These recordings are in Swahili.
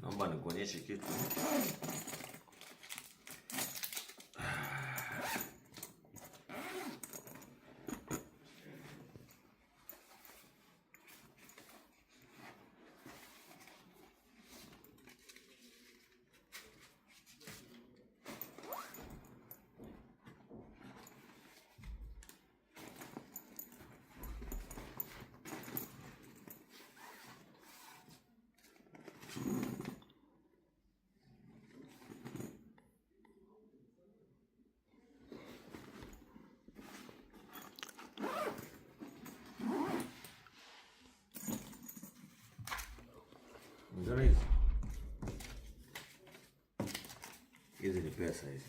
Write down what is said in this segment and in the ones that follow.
Naomba nikuonyeshe kitu. Unaona hizi ni pesa hizi.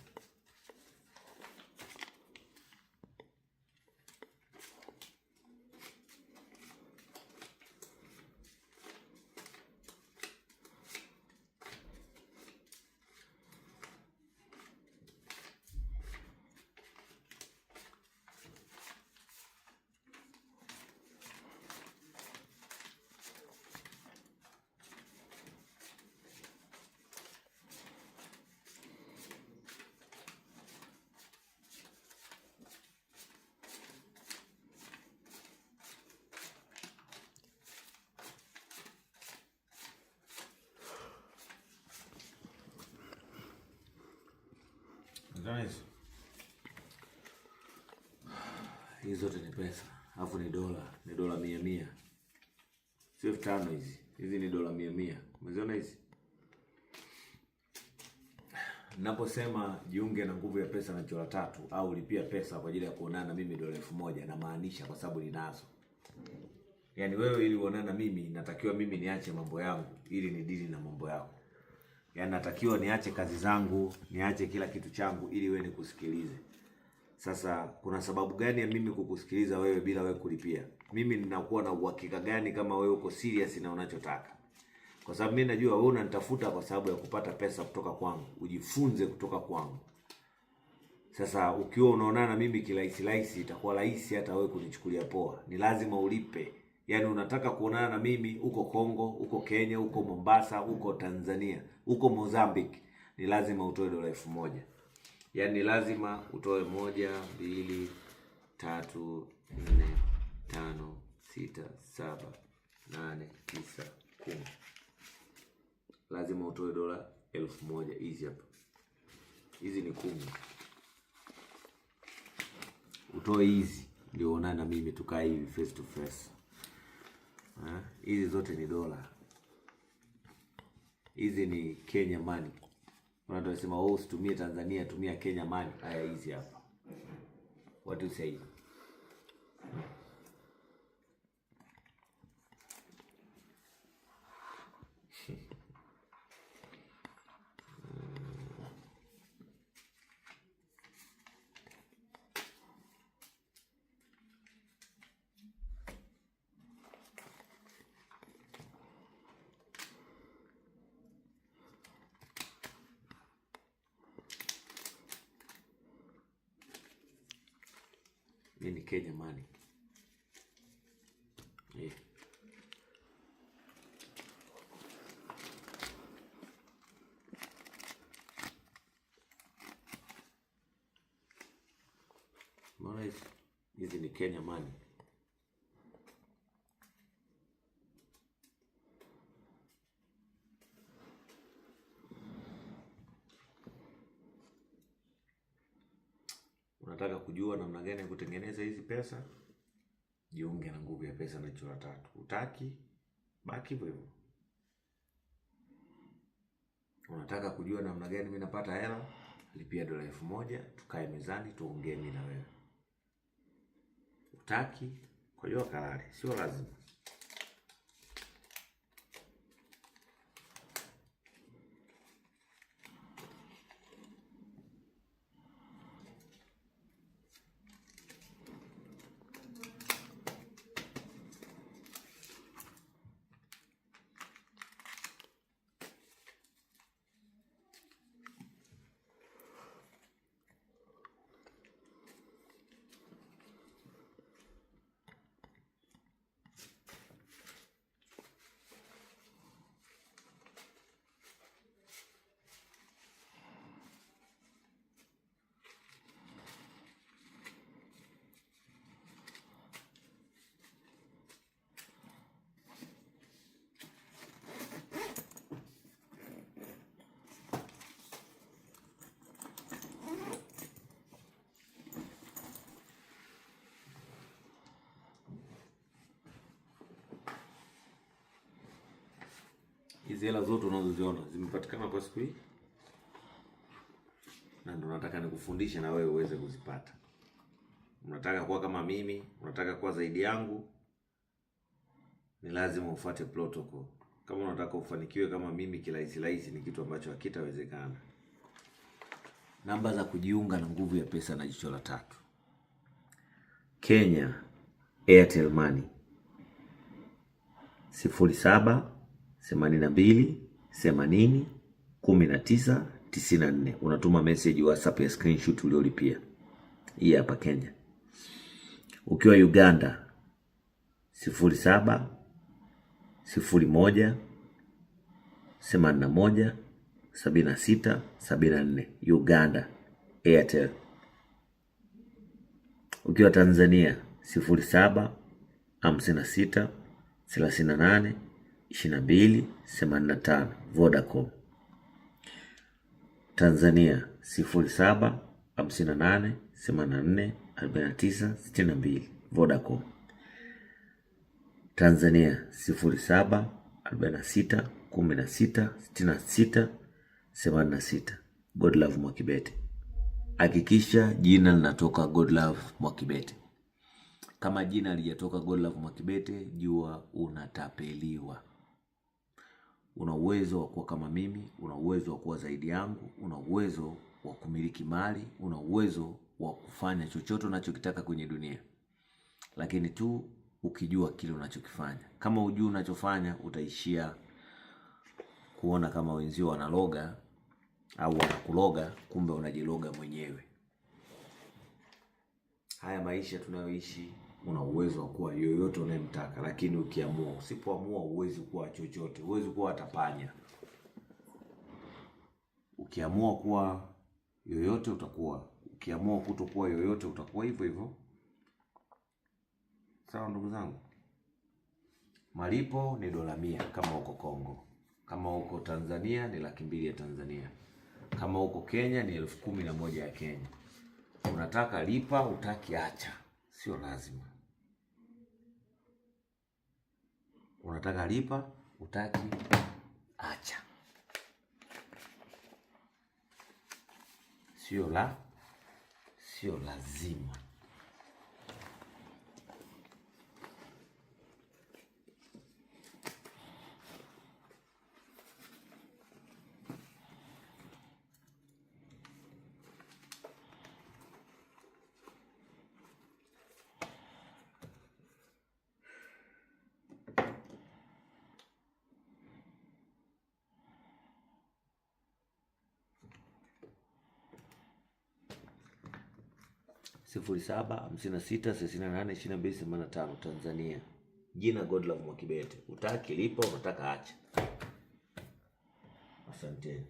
Guys, hizi zote ni pesa, alafu ni dola 100. Sio 5 hizi. Hizi ni dola 100. Umeziona hizi? Naposema jiunge na Nguvu ya Pesa na Chora Tatu au lipia pesa kwa ajili ya kuonana mimi dola 1000, na maanisha kwa sababu ninazo. Yaani wewe ili uonane na mimi natakiwa mimi niache mambo yangu ili ni dili na mambo yako. Yaani natakiwa niache kazi zangu, niache kila kitu changu ili wewe nikusikilize. Sasa kuna sababu gani ya mimi kukusikiliza wewe bila wewe kulipia? Mimi ninakuwa na uhakika gani kama wewe uko serious na unachotaka? Kwa sababu mimi najua wewe unanitafuta kwa sababu ya kupata pesa kutoka kwangu, ujifunze kutoka kwangu. Sasa ukiwa unaonana na mimi kirahisi itakuwa rahisi hata wewe kunichukulia poa. Ni lazima ulipe. Yaani unataka kuonana na mimi uko Kongo, uko Kenya, uko Mombasa, uko Tanzania, uko Mozambique, ni lazima utoe dola 1000. Yaani lazima utoe 1, 2, 3, 4, 5, 6, 7, 8, 9, 10. Lazima utoe dola 1000 hizi hapa. Hizi ni 10. Utoe hizi ndio uonane na mimi tukae hivi face to face. Hizi zote ni dola. Hizi ni Kenya money. Watu wanasema oh, usitumie Tanzania, tumia Kenya money. Haya hizi hapa. What do you say? Ni Kenya money. Yeah. Maana hizi ni Kenya money. Unataka kujua namna gani ya kutengeneza hizi pesa? Jiunge na Nguvu ya Pesa na Chora Tatu. Utaki? Baki hivyo hivyo. Unataka kujua namna gani mimi napata hela? Lipia dola 1000, tukae mezani tuongee mimi na wewe. Utaki? Kwa hiyo kalale, sio lazima. Hizi hela zote unazoziona zimepatikana kwa siku hii, na ndo nataka nikufundishe na wewe uweze kuzipata. Unataka kuwa kama mimi, unataka kuwa zaidi yangu, ni lazima ufuate protocol. Kama unataka ufanikiwe kama mimi kirahisi ni kitu ambacho hakitawezekana. Namba za kujiunga na Nguvu ya Pesa na Jicho la Tatu. Kenya, Airtel Money 0782801994. Unatuma message WhatsApp ya screenshot uliolipia. Hii hapa Kenya. Ukiwa Uganda 0701817674. Uganda Airtel. Ukiwa Tanzania 0756382285 Vodacom. Tanzania 0758844962 Vodacom. Tanzania 0746166686 Godlove Mwakibete. Hakikisha jina linatoka Godlove Mwakibete. Kama jina halijatoka Godlove Mwakibete, jua unatapeliwa. Una uwezo wa kuwa kama mimi, una uwezo wa kuwa zaidi yangu, una uwezo wa kumiliki mali, una uwezo wa kufanya chochote unachokitaka kwenye dunia. Lakini tu ukijua kile unachokifanya. Kama hujui unachofanya, utaishia kuona kama wenzio wanaloga au wanakuloga, kumbe unajiloga mwenyewe. Haya maisha tunayoishi, una uwezo wa kuwa yoyote unayemtaka, lakini ukiamua. Usipoamua huwezi kuwa chochote, huwezi kuwa hata panya. Ukiamua kuwa yoyote utakuwa, ukiamua kutokuwa yoyote utakuwa hivyo hivyo. Sawa ndugu zangu? Malipo ni $100 kama uko Kongo. Kama uko Tanzania ni $200 ya Tanzania. Kama uko Kenya ni 11,000 ya Kenya. Unataka lipa, utaki acha. Sio lazima. Unataka lipa, utaki acha. Sio lazima. (07 56 68 22 85) Tanzania. Jina Godlove Mwakibete. Utaki lipa, unataka acha. Asante.